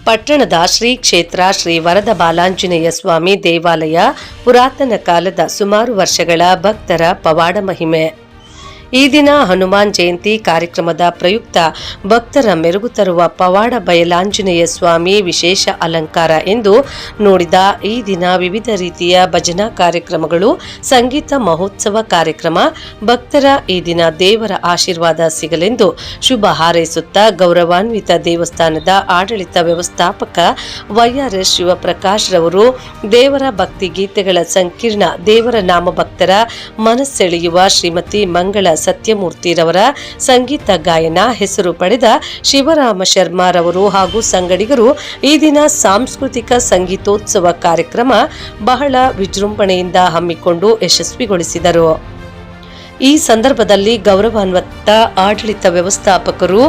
ಪಟ್ಟಣದ ಶ್ರೀ ಕ್ಷೇತ್ರ ಶ್ರೀ ವರದ ಬಾಲಾಂಜನೇಯ ಸ್ವಾಮಿ ದೇವಾಲಯ ಪುರಾತನ ಕಾಲದ ಸುಮಾರು ವರ್ಷಗಳ ಭಕ್ತರ ಪವಾಡ ಮಹಿಮೆ. ಈ ದಿನ ಹನುಮಾನ್ ಜಯಂತಿ ಕಾರ್ಯಕ್ರಮದ ಪ್ರಯುಕ್ತ ಭಕ್ತರ ಮೆರುಗು ತರುವ ಪವಾಡ ಬಯಲಾಂಜನೇಯ ಸ್ವಾಮಿ ವಿಶೇಷ ಅಲಂಕಾರ ಎಂದು ನೋಡಿದ ಈ ದಿನ ವಿವಿಧ ರೀತಿಯ ಭಜನಾ ಕಾರ್ಯಕ್ರಮಗಳು, ಸಂಗೀತ ಮಹೋತ್ಸವ ಕಾರ್ಯಕ್ರಮ, ಭಕ್ತರ ಈ ದಿನ ದೇವರ ಆಶೀರ್ವಾದ ಸಿಗಲೆಂದು ಶುಭ ಹಾರೈಸುತ್ತಾ ಗೌರವಾನ್ವಿತ ದೇವಸ್ಥಾನದ ಆಡಳಿತ ವ್ಯವಸ್ಥಾಪಕ YRS ಶಿವಪ್ರಕಾಶ್ ರವರು ದೇವರ ಭಕ್ತಿ ಗೀತೆಗಳ ಸಂಕೀರ್ಣ ದೇವರ ನಾಮ ಭಕ್ತರ ಮನಸ್ಸೆಳೆಯುವ ಶ್ರೀಮತಿ ಮಂಗಳ ಸತ್ಯಮೂರ್ತಿರವರ ಸಂಗೀತ ಗಾಯನ ಹೆಸರು ಪಡೆದ ಶಿವರಾಮ ಶರ್ಮಾರವರು ಹಾಗೂ ಸಂಗಡಿಗರು ಈ ದಿನ ಸಾಂಸ್ಕೃತಿಕ ಸಂಗೀತೋತ್ಸವ ಕಾರ್ಯಕ್ರಮ ಬಹಳ ವಿಜೃಂಭಣೆಯಿಂದ ಹಮ್ಮಿಕೊಂಡು ಯಶಸ್ವಿಗೊಳಿಸಿದರು. ಈ ಸಂದರ್ಭದಲ್ಲಿ ಗೌರವಾನ್ವಿತ ಆಡಳಿತ ವ್ಯವಸ್ಥಾಪಕರು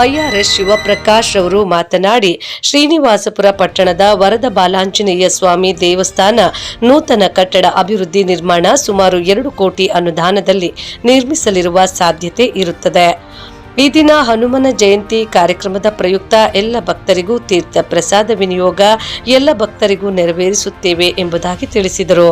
YRS ಶಿವಪ್ರಕಾಶ್ ರವರು ಮಾತನಾಡಿ, ಶ್ರೀನಿವಾಸಪುರ ಪಟ್ಟಣದ ವರದ ಬಾಲಾಂಜನೇಯ ಸ್ವಾಮಿ ದೇವಸ್ಥಾನ ನೂತನ ಕಟ್ಟಡ ಅಭಿವೃದ್ಧಿ ನಿರ್ಮಾಣ ಸುಮಾರು 2 ಕೋಟಿ ಅನುದಾನದಲ್ಲಿ ನಿರ್ಮಿಸಲಿರುವ ಸಾಧ್ಯತೆ ಇರುತ್ತದೆ. ಈ ದಿನ ಹನುಮನ ಜಯಂತಿ ಕಾರ್ಯಕ್ರಮದ ಪ್ರಯುಕ್ತ ಎಲ್ಲ ಭಕ್ತರಿಗೂ ತೀರ್ಥ ಪ್ರಸಾದ ವಿನಿಯೋಗ ಎಲ್ಲ ಭಕ್ತರಿಗೂ ನೆರವೇರಿಸುತ್ತೇವೆ ಎಂಬುದಾಗಿ ತಿಳಿಸಿದರು.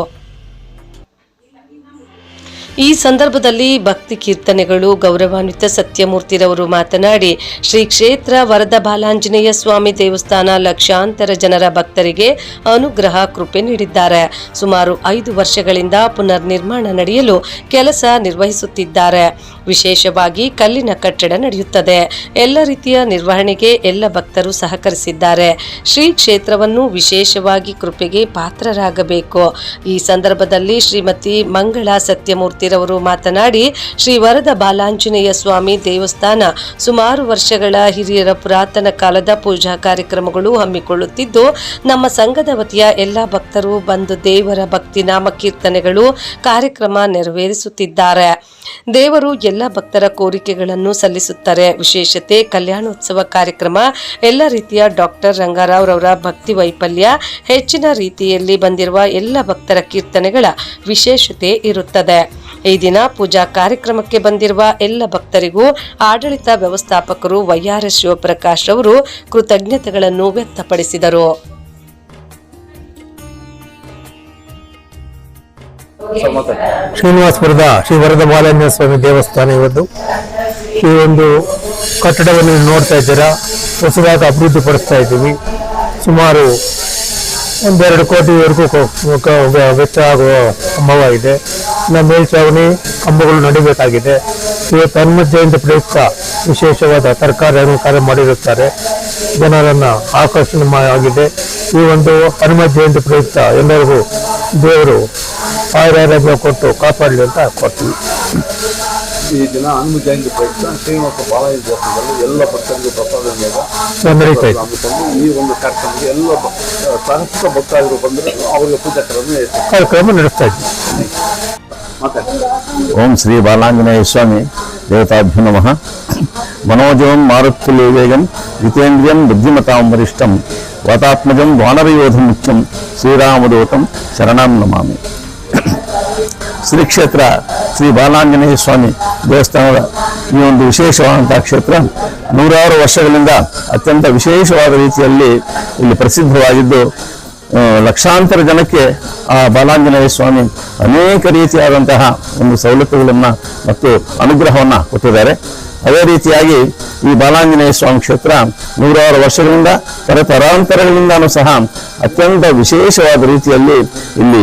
ಈ ಸಂದರ್ಭದಲ್ಲಿ ಭಕ್ತಿ ಕೀರ್ತನೆಗಳು ಗೌರವಾನ್ವಿತ ಸತ್ಯಮೂರ್ತಿರವರು ಮಾತನಾಡಿ, ಶ್ರೀ ಕ್ಷೇತ್ರ ವರದ ಬಾಲಾಂಜನೇಯ ಸ್ವಾಮಿ ದೇವಸ್ಥಾನ ಲಕ್ಷಾಂತರ ಜನರ ಭಕ್ತರಿಗೆ ಅನುಗ್ರಹ ಕೃಪೆ ನೀಡಿದ್ದಾರೆ. ಸುಮಾರು 5 ವರ್ಷಗಳಿಂದ ಪುನರ್ ನಿರ್ಮಾಣ ನಡೆಯಲು ಕೆಲಸ ನಿರ್ವಹಿಸುತ್ತಿದ್ದಾರೆ. ವಿಶೇಷವಾಗಿ ಕಲ್ಲಿನ ಕಟ್ಟಡ ನಡೆಯುತ್ತದೆ. ಎಲ್ಲ ರೀತಿಯ ನಿರ್ವಹಣೆಗೆ ಎಲ್ಲ ಭಕ್ತರು ಸಹಕರಿಸಿದ್ದಾರೆ. ಶ್ರೀ ಕ್ಷೇತ್ರವನ್ನು ವಿಶೇಷವಾಗಿ ಕೃಪೆಗೆ ಪಾತ್ರರಾಗಬೇಕು. ಈ ಸಂದರ್ಭದಲ್ಲಿ ಶ್ರೀಮತಿ ಮಂಗಳ ಸತ್ಯಮೂರ್ತಿರವರು ಮಾತನಾಡಿ, ಶ್ರೀ ವರದ ಬಾಲಾಂಜನೇಯ ಸ್ವಾಮಿ ದೇವಸ್ಥಾನ ಸುಮಾರು ವರ್ಷಗಳ ಹಿರಿಯರ ಪುರಾತನ ಕಾಲದ ಪೂಜಾ ಕಾರ್ಯಕ್ರಮಗಳು ಹಮ್ಮಿಕೊಳ್ಳುತ್ತಿದ್ದು, ನಮ್ಮ ಸಂಘದ ವತಿಯ ಎಲ್ಲ ಭಕ್ತರು ಬಂದು ದೇವರ ಭಕ್ತಿ ನಾಮ ಕೀರ್ತನೆಗಳು ಕಾರ್ಯಕ್ರಮ ನೆರವೇರಿಸುತ್ತಿದ್ದಾರೆ. ದೇವರು ಎಲ್ಲ ಭಕ್ತರ ಕೋರಿಕೆಗಳನ್ನು ಸಲ್ಲಿಸುತ್ತಾರೆ. ವಿಶೇಷತೆ ಕಲ್ಯಾಣೋತ್ಸವ ಕಾರ್ಯಕ್ರಮ ಎಲ್ಲ ರೀತಿಯ ಡಾಕ್ಟರ್ ರಂಗಾರಾವ್ ರವರ ಭಕ್ತಿ ವೈಫಲ್ಯ ಹೆಚ್ಚಿನ ರೀತಿಯಲ್ಲಿ ಬಂದಿರುವ ಎಲ್ಲ ಭಕ್ತರ ಕೀರ್ತನೆಗಳ ವಿಶೇಷತೆ ಇರುತ್ತದೆ. ಈ ದಿನ ಪೂಜಾ ಕಾರ್ಯಕ್ರಮಕ್ಕೆ ಬಂದಿರುವ ಎಲ್ಲ ಭಕ್ತರಿಗೂ ಆಡಳಿತ ವ್ಯವಸ್ಥಾಪಕರು YRS ಶಿವಪ್ರಕಾಶ್ ಅವರು ಕೃತಜ್ಞತೆಗಳನ್ನು ವ್ಯಕ್ತಪಡಿಸಿದರು. ಶ್ರೀನಿವಾಸಪುರದ ಶ್ರೀ ವರದ ಬಾಲಾಂಜನೇಯ ಸ್ವಾಮಿ ದೇವಸ್ಥಾನ ಇವತ್ತು ಈ ಒಂದು ಕಟ್ಟಡವನ್ನು ನೋಡ್ತಾ ಇದ್ದೀರಾ. ಹೊಸದಾಗಿ ಅಭಿವೃದ್ಧಿ ಪಡಿಸ್ತಾ ಇದ್ದೀವಿ. ಸುಮಾರು 1-2 ಕೋಟಿವರೆಗೂ ವೆಚ್ಚ ಆಗುವ ಸಂಭವ ಇದೆ. ಮೇಲ್ಛಾವಣಿ ಕಂಬಗಳು ನಡಿಬೇಕಾಗಿದೆ. ಇವತ್ತು ಹನುಮ ಜಯಂತಿ ಪ್ರಯುಕ್ತ ವಿಶೇಷವಾದ ತರಕಾರಿ ಅಲಂಕಾರ ಮಾಡಿರುತ್ತಾರೆ. ಜನರನ್ನು ಆಕರ್ಷಣೆ ಆಗಿದೆ. ಈ ಒಂದು ಹನುಮ ಜಯಂತಿ ಪ್ರಯುಕ್ತ ಎಲ್ಲರಿಗೂ ದೇವರು ಆಯುರಾರೋಗ್ಯ ಕೊಟ್ಟು ಕಾಪಾಡಲಿ ಅಂತ ಕೊಡ್ತೀವಿ. ಈ ದಿನ ಹನುಮ ಜಯಂತಿ ಪ್ರಯುಕ್ತ ಶ್ರೀನಿವಾಸ ಬಾಲಾಜಿ ದೇವಸ್ಥಾನದಲ್ಲಿ ಎಲ್ಲ ಭಕ್ತರಿಗೂ ಪ್ರಸಾದ ನಡೀತಾ ಇದೆ. ಈ ಒಂದು ಕಾರ್ಯಕ್ರಮಕ್ಕೆ ಎಲ್ಲ ಸಹಸ್ರ ಭಕ್ತರು ಬಂದರೆ ಅವರಿಗೆ ಪೂಜಾ ಕಾರ್ಯಕ್ರಮ ನಡೆಸ್ತಾ ಇದ್ದೀವಿ. ಓಂ ಶ್ರೀ ಬಾಲಾಂಜನೇಯ ಸ್ವಾಮಿ ದೇವತಾಭ್ಯೋ ನಮಃ. ಮನೋಜವಂ ಮಾರುತ್ಯುಲ್ಯ ವೇಗಂ ಜಿತೇಂದ್ರಿಯಂ ಬುದ್ಧಿಮತಾಂ ವರಿಷ್ಠಂ ವಾತಾತ್ಮಜಂ ವಾನರಯೋಧ ಮುಖ್ಯಂ ಶ್ರೀರಾಮದೂತಂ ಶರಣಂ ನಮಾಮಿ. ಶ್ರೀ ಕ್ಷೇತ್ರ ಶ್ರೀ ಬಾಲಾಂಜನೇಯ ಸ್ವಾಮಿ ದೇವಸ್ಥಾನದ ಈ ಒಂದು ವಿಶೇಷವಾದಂತಹ ಕ್ಷೇತ್ರ 100 ವರ್ಷಗಳಿಂದ ಅತ್ಯಂತ ವಿಶೇಷವಾದ ರೀತಿಯಲ್ಲಿ ಇಲ್ಲಿ ಪ್ರಸಿದ್ಧವಾಗಿದ್ದು, ಲಕ್ಷಾಂತರ ಜನಕ್ಕೆ ಆ ಬಾಲಾಂಜನೇಯ ಸ್ವಾಮಿ ಅನೇಕ ರೀತಿಯಾದಂತಹ ಒಂದು ಸವಲತ್ತುಗಳನ್ನು ಮತ್ತು ಅನುಗ್ರಹವನ್ನು ಕೊಟ್ಟಿದ್ದಾರೆ. ಅದೇ ರೀತಿಯಾಗಿ ಈ ಬಾಲಾಂಜನೇಯ ಸ್ವಾಮಿ ಕ್ಷೇತ್ರ 100 ವರ್ಷಗಳಿಂದ ತರತರಾಂತರಗಳಿಂದನೂ ಸಹ ಅತ್ಯಂತ ವಿಶೇಷವಾದ ರೀತಿಯಲ್ಲಿ ಇಲ್ಲಿ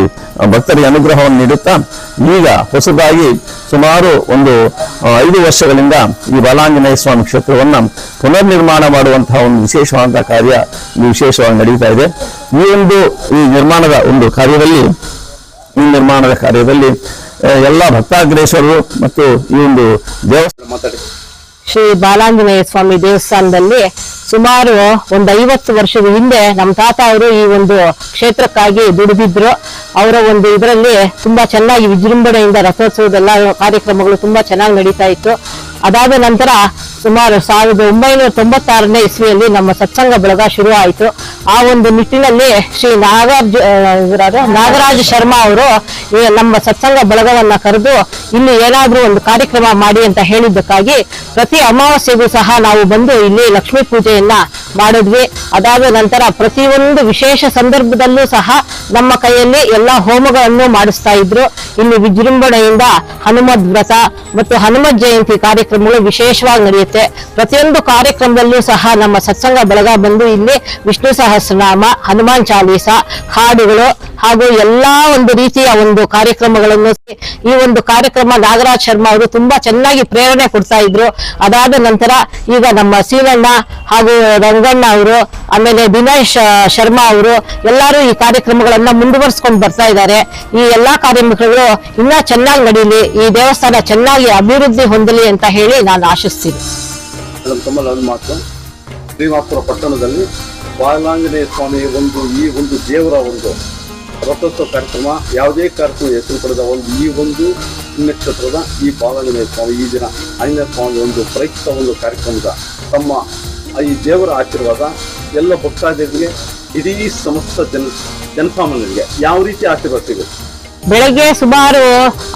ಭಕ್ತರಿಗೆ ಅನುಗ್ರಹವನ್ನು ನೀಡುತ್ತಾ, ಈಗ ಹೊಸದಾಗಿ ಸುಮಾರು 5 ವರ್ಷಗಳಿಂದ ಈ ಬಾಲಾಂಜನೇಯ ಸ್ವಾಮಿ ಕ್ಷೇತ್ರವನ್ನು ಪುನರ್ ನಿರ್ಮಾಣ ಮಾಡುವಂತಹ ಒಂದು ವಿಶೇಷವಾದಂತಹ ಕಾರ್ಯ ವಿಶೇಷವಾಗಿ ನಡೀತಾ ಇದೆ. ಈ ನಿರ್ಮಾಣದ ಕಾರ್ಯದಲ್ಲಿ ಎಲ್ಲ ಭಕ್ತಾಗ್ರೇಸರು ಮತ್ತು ಈ ಒಂದು ದೇವಸ್ಥಾನ ಶ್ರೀ ಬಾಲಾಂಜನೇಯ ಸ್ವಾಮಿ ದೇವಸ್ಥಾನದಲ್ಲಿ ಸುಮಾರು 50 ವರ್ಷದ ಹಿಂದೆ ನಮ್ಮ ತಾತ ಅವರು ಈ ಒಂದು ಕ್ಷೇತ್ರಕ್ಕಾಗಿ ದುಡಿದಿದ್ರು. ಅವರ ಒಂದು ಇದರಲ್ಲಿ ತುಂಬಾ ಚೆನ್ನಾಗಿ ವಿಜೃಂಭಣೆಯಿಂದ ರಥೋತ್ಸವದೆಲ್ಲ ಕಾರ್ಯಕ್ರಮಗಳು ತುಂಬಾ ಚೆನ್ನಾಗಿ ನಡೀತಾ ಇತ್ತು. ಅದಾದ ನಂತರ ಸುಮಾರು 1996ನೇ ಇಸ್ವಿಯಲ್ಲಿ ನಮ್ಮ ಸತ್ಸಂಗ ಬಳಗ ಶುರು ಆಯಿತು. ಆ ಒಂದು ನಿಟ್ಟಿನಲ್ಲಿ ಶ್ರೀ ನಾಗರಾಜ ಶರ್ಮಾ ಅವರು ನಮ್ಮ ಸತ್ಸಂಗ ಬಳಗವನ್ನ ಕರೆದು ಇಲ್ಲಿ ಏನಾದ್ರೂ ಒಂದು ಕಾರ್ಯಕ್ರಮ ಮಾಡಿ ಅಂತ ಹೇಳಿದ್ದಕ್ಕಾಗಿ ಪ್ರತಿ ಅಮಾವಾಸ್ಯೆಗೂ ಸಹ ನಾವು ಬಂದು ಇಲ್ಲಿ ಲಕ್ಷ್ಮೀ ಪೂಜೆ ಪೂಜೆಯನ್ನ ಮಾಡಿದ್ವಿ. ಅದಾದ ನಂತರ ಪ್ರತಿಯೊಂದು ವಿಶೇಷ ಸಂದರ್ಭದಲ್ಲೂ ಸಹ ನಮ್ಮ ಕೈಯಲ್ಲಿ ಎಲ್ಲಾ ಹೋಮಗಳನ್ನು ಮಾಡಿಸ್ತಾ ಇದ್ರು. ಇಲ್ಲಿ ವಿಜೃಂಭಣೆಯಿಂದ ಹನುಮದ್ ವ್ರತ ಮತ್ತು ಹನುಮತ್ ಜಯಂತಿ ಕಾರ್ಯಕ್ರಮಗಳು ವಿಶೇಷವಾಗಿ ನಡೆಯುತ್ತೆ. ಪ್ರತಿಯೊಂದು ಕಾರ್ಯಕ್ರಮದಲ್ಲೂ ಸಹ ನಮ್ಮ ಸತ್ಸಂಗ ಬಳಗ ಬಂದು ಇಲ್ಲಿ ವಿಷ್ಣು ಸಹಸ್ರನಾಮ, ಹನುಮಾನ್ ಚಾಲೀಸ, ಹಾಡುಗಳು ಹಾಗೂ ಎಲ್ಲಾ ಒಂದು ರೀತಿಯ ಒಂದು ಕಾರ್ಯಕ್ರಮಗಳನ್ನು ಈ ಒಂದು ಕಾರ್ಯಕ್ರಮ ನಾಗರಾಜ್ ಶರ್ಮಾ ಅವರು ತುಂಬಾ ಚೆನ್ನಾಗಿ ಪ್ರೇರಣೆ ಕೊಡ್ತಾ ಇದ್ರು. ಅದಾದ ನಂತರ ಈಗ ನಮ್ಮ ಸೀನಣ್ಣ ಹಾಗೂ ರಂಗಣ್ಣ ಅವರು, ಆಮೇಲೆ ದಿನೇಶ್ ಶರ್ಮಾ ಅವರು ಎಲ್ಲರೂ ಈ ಕಾರ್ಯಕ್ರಮಗಳನ್ನ ಮುಂದುವರಿಸ್ಕೊಂಡು ಬರ್ತಾ ಇದ್ದಾರೆ. ಈ ಎಲ್ಲಾ ಕಾರ್ಯಕ್ರಮಗಳು ಇನ್ನ ಚೆನ್ನಾಗಿ ನಡೀಲಿ, ಈ ದೇವಸ್ಥಾನ ಚೆನ್ನಾಗಿ ಅಭಿವೃದ್ಧಿ ಹೊಂದಲಿ ಅಂತ ಹೇಳಿ ನಾನು ಆಶಿಸ್ತೀನಿ. ತಮ್ಮಲ್ಲಿ ಮಾತು, ಶ್ರೀನಿವಾಸಪುರ ಪಟ್ಟಣದಲ್ಲಿ ಬಾಲಾಂಜನೇಯ ಸ್ವಾಮಿ ಈ ಒಂದು ದೇವರ ಒಂದು ರಥೋತ್ಸವ ಕಾರ್ಯಕ್ರಮ, ಯಾವುದೇ ಕಾರ್ಯಕ್ರಮ ಹೆಸರು ಪಡೆದ ಈ ಒಂದು ನಕ್ಷತ್ರದ ಈ ಬಾಲಾಂಜನೇಯ ಸ್ವಾಮಿ ಈ ದಿನ ಆಂಜನೇಯ ಸ್ವಾಮಿ ಒಂದು ಪ್ರಯುಕ್ತ ಒಂದು ಕಾರ್ಯಕ್ರಮದ ತಮ್ಮ ಈ ದೇವರ ಆಶೀರ್ವಾದ ಎಲ್ಲ ಭಕ್ತಾದಿಗಳಿಗೆ, ಇಡೀ ಸಮಸ್ತ ಜನಸಾಮಾನ್ಯರಿಗೆ ಯಾವ ರೀತಿ ಆಶೀರ್ವಾದ ಸಿಗುತ್ತೆ? ಬೆಳಗ್ಗೆ ಸುಮಾರು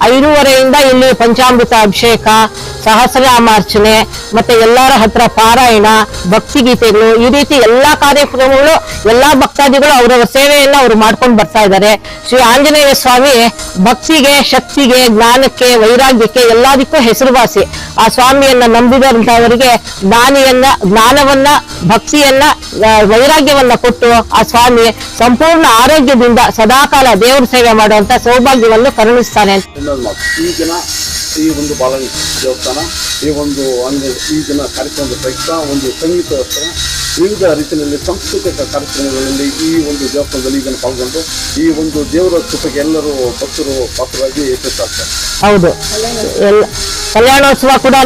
5:30ಯಿಂದ ಇಲ್ಲಿ ಪಂಚಾಮೃತ ಅಭಿಷೇಕ, ಸಹಸ್ರನಾಮಾರ್ಚನೆ, ಮತ್ತೆ ಎಲ್ಲರ ಹತ್ರ ಪಾರಾಯಣ, ಭಕ್ತಿಗೀತೆಗಳು, ಈ ರೀತಿ ಎಲ್ಲಾ ಕಾರ್ಯಕ್ರಮಗಳು ಎಲ್ಲಾ ಭಕ್ತಾದಿಗಳು ಅವರವರ ಸೇವೆಯನ್ನ ಅವರು ಮಾಡ್ಕೊಂಡು ಬರ್ತಾ ಇದ್ದಾರೆ. ಶ್ರೀ ಆಂಜನೇಯ ಸ್ವಾಮಿ ಭಕ್ತಿಗೆ, ಶಕ್ತಿಗೆ, ಜ್ಞಾನಕ್ಕೆ, ವೈರಾಗ್ಯಕ್ಕೆ ಎಲ್ಲದಕ್ಕೂ ಹೆಸರುವಾಸಿ. ಆ ಸ್ವಾಮಿಯನ್ನ ನಂಬಿದಂತವರಿಗೆ ಜ್ಞಾನವನ್ನ, ಭಕ್ತಿಯನ್ನ, ವೈರಾಗ್ಯವನ್ನ ಕೊಟ್ಟು ಆ ಸ್ವಾಮಿ ಸಂಪೂರ್ಣ ಆರೋಗ್ಯದಿಂದ ಸದಾಕಾಲ ದೇವರ ಸೇವೆ ಮಾಡುವಂತ ಸೌಭಾಗ್ಯವನ್ನು ಕರುಣಿಸ್ತಾನೆ. ಈ ದಿನ ಈ ಒಂದು ಬಾಲಾಂಜನೇಯ ದೇವಸ್ಥಾನ ಈ ದಿನ ಕಾರ್ಯಕ್ರಮದ ಪ್ರಯುಕ್ತ ಒಂದು ಸಂಗೀತೋತ್ಸವ, ವಿವಿಧ ರೀತಿಯಲ್ಲಿ ಸಾಂಸ್ಕೃತಿಕ ಕಾರ್ಯಕ್ರಮಗಳಲ್ಲಿ ಈ ಒಂದು ದೇವಸ್ಥಾನದಲ್ಲಿ ಇದನ್ನು ಪಾಲ್ಗೊಂಡು ಈ ಒಂದು ದೇವರ ಕೃಪೆಗೆ ಎಲ್ಲರೂ ಭಕ್ತರು ಪಾತ್ರರಾಗಿ ಯಶಸ್ಸಾಗ್ತಾರೆ. ಹೌದು, ಕಲ್ಯಾಣೋತ್ಸವ ಕೂಡ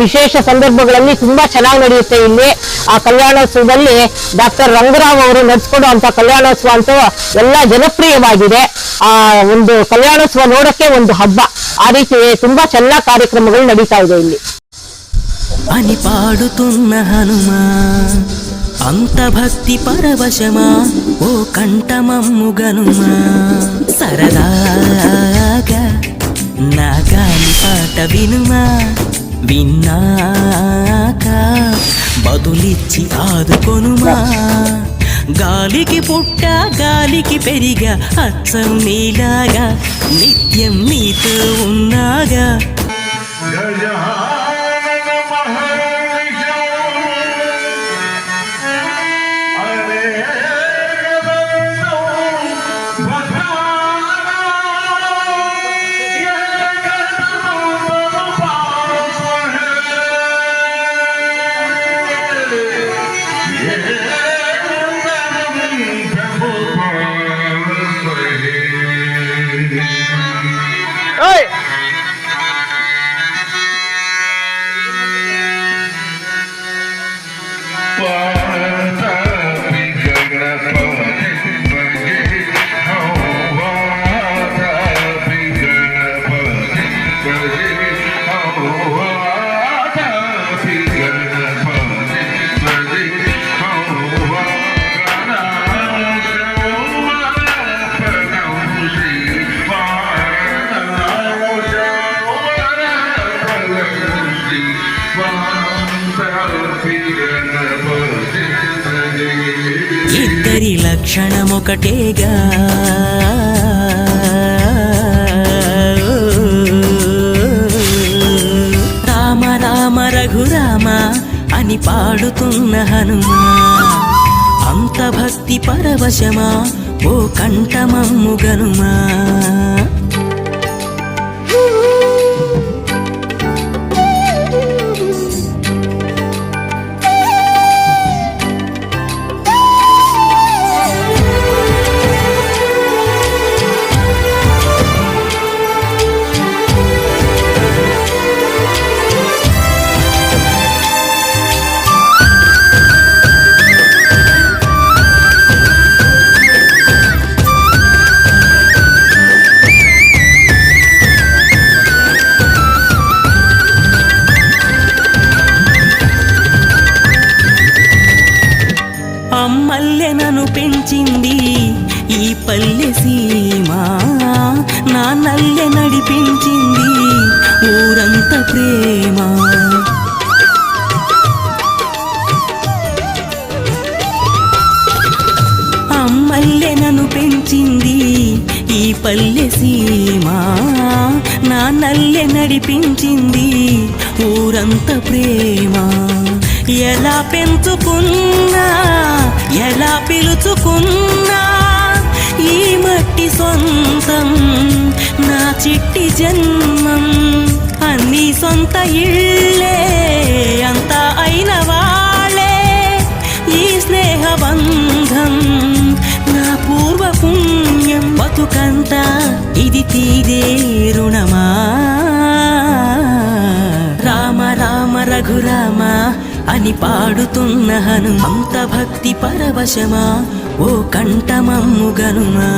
ವಿಶೇಷ ಸಂದರ್ಭಗಳಲ್ಲಿ ತುಂಬಾ ಚೆನ್ನಾಗಿ ನಡೆಯುತ್ತೆ. ಇಲ್ಲಿ ಆ ಕಲ್ಯಾಣೋತ್ಸವದಲ್ಲಿ ಡಾಕ್ಟರ್ ರಂಗರಾವ್ ಅವರು ನಡೆಸ್ಕೊಡುವಂತ ಕಲ್ಯಾಣೋತ್ಸವ ಅಂತೂ ಎಲ್ಲ ಜನಪ್ರಿಯವಾಗಿದೆ. ಆ ಒಂದು ಕಲ್ಯಾಣೋತ್ಸವ ನೋಡಕ್ಕೆ ಒಂದು ಹಬ್ಬ, ಆ ರೀತಿ ತುಂಬಾ ಚೆನ್ನಾಗಿ ಕಾರ್ಯಕ್ರಮಗಳು ನಡೀತಾ ಇದೆ ಇಲ್ಲಿ. అని పాడుతున్న హనుమా అంత భక్తి పరవశమా ఓ కంఠమమ్ము గనుమా సరదాగా నా గాలి పాట వినుమా విన్నాక బదులిచ్చి ఆదుకొనుమా గాలికి పుట్ట గాలికి పెరిగా అచ్చం నీలాగా నిత్యం నీతో ఉన్నాగా ఇద్దరి లక్షణమొకటేగా రామ రామ రఘురామ అని పాడుతున్న హనుమా అంత భక్తి పరవశమా ఓ కంఠమమ్ము గనుమా అమ్మల్లెనను పెంచింది ఈ పల్లె సీమ నా నల్లె నడిపించింది ఊరంత ప్రేమ పెంచింది ఈ పల్లె సీమ, నా నల్లె నడిపించింది ఊరంత ప్రేమ. ఎలా పెంచుకున్నా ఎలా పిలుచుకున్నా ఈ మట్టి సొంతం, నా చిట్టి జన్మం. అన్ని సొంత ఇళ్ళే అంతా అయిన వాళ్ళే, ఈ స్నేహబంధం నా పూర్వ పుణ్యం. బతుకంతా ఇది తీరే రుణమా. రామ రామ రఘురామ అని పాడుతున్న హనుమంత భక్తి పరవశమా, ఓ కంఠమమ్ము గనుమా.